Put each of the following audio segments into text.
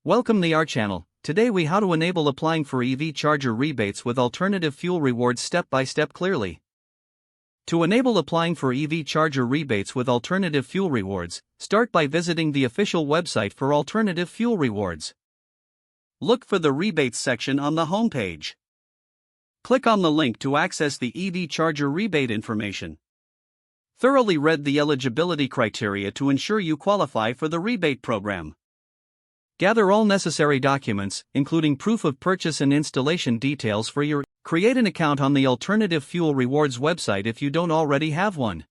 Welcome to our channel. Today we how to enable applying for EV charger rebates with alternative fuel rewards step by step clearly. To enable applying for EV charger rebates with alternative fuel rewards, start by visiting the official website for alternative fuel rewards. Look for the rebates section on the homepage. Click on the link to access the EV charger rebate information. Thoroughly read the eligibility criteria to ensure you qualify for the rebate program. Gather all necessary documents, including proof of purchase and installation details for your. Create an account on the Alternative Fuel Rewards website if you don't already have one.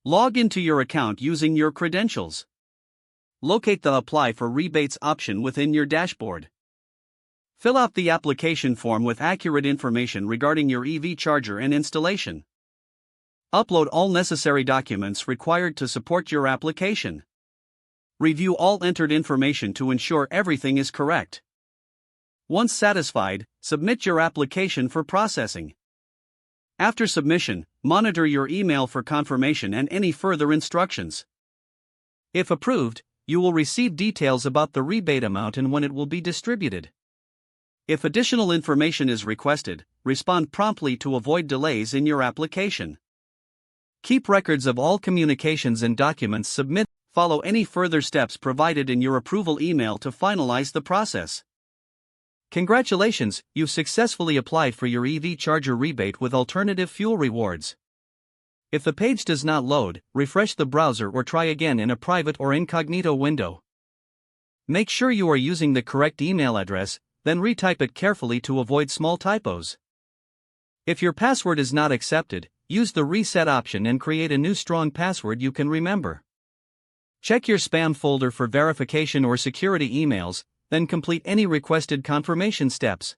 Log into your account using your credentials. Locate the Apply for Rebates option within your dashboard. Fill out the application form with accurate information regarding your EV charger and installation. Upload all necessary documents required to support your application. Review all entered information to ensure everything is correct. Once satisfied, submit your application for processing. After submission, monitor your email for confirmation and any further instructions. If approved, you will receive details about the rebate amount and when it will be distributed. If additional information is requested, respond promptly to avoid delays in your application. Keep records of all communications and documents submitted. Follow any further steps provided in your approval email to finalize the process. Congratulations, you've successfully applied for your EV charger rebate with alternative fuel rewards. If the page does not load, refresh the browser or try again in a private or incognito window. Make sure you are using the correct email address, then retype it carefully to avoid small typos. If your password is not accepted, use the reset option and create a new strong password you can remember. Check your spam folder for verification or security emails, then complete any requested confirmation steps.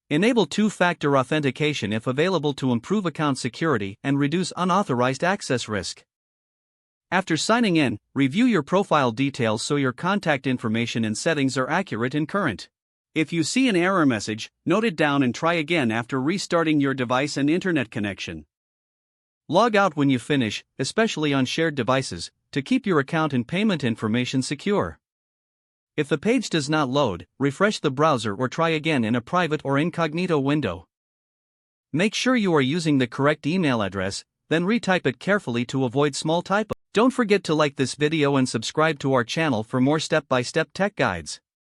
Enable two-factor authentication if available to improve account security and reduce unauthorized access risk. After signing in, review your profile details so your contact information and settings are accurate and current. If you see an error message, note it down and try again after restarting your device and internet connection. Log out when you finish, especially on shared devices, to keep your account and payment information secure. If the page does not load, refresh the browser or try again in a private or incognito window. Make sure you are using the correct email address, then retype it carefully to avoid small typos. Don't forget to like this video and subscribe to our channel for more step-by-step tech guides.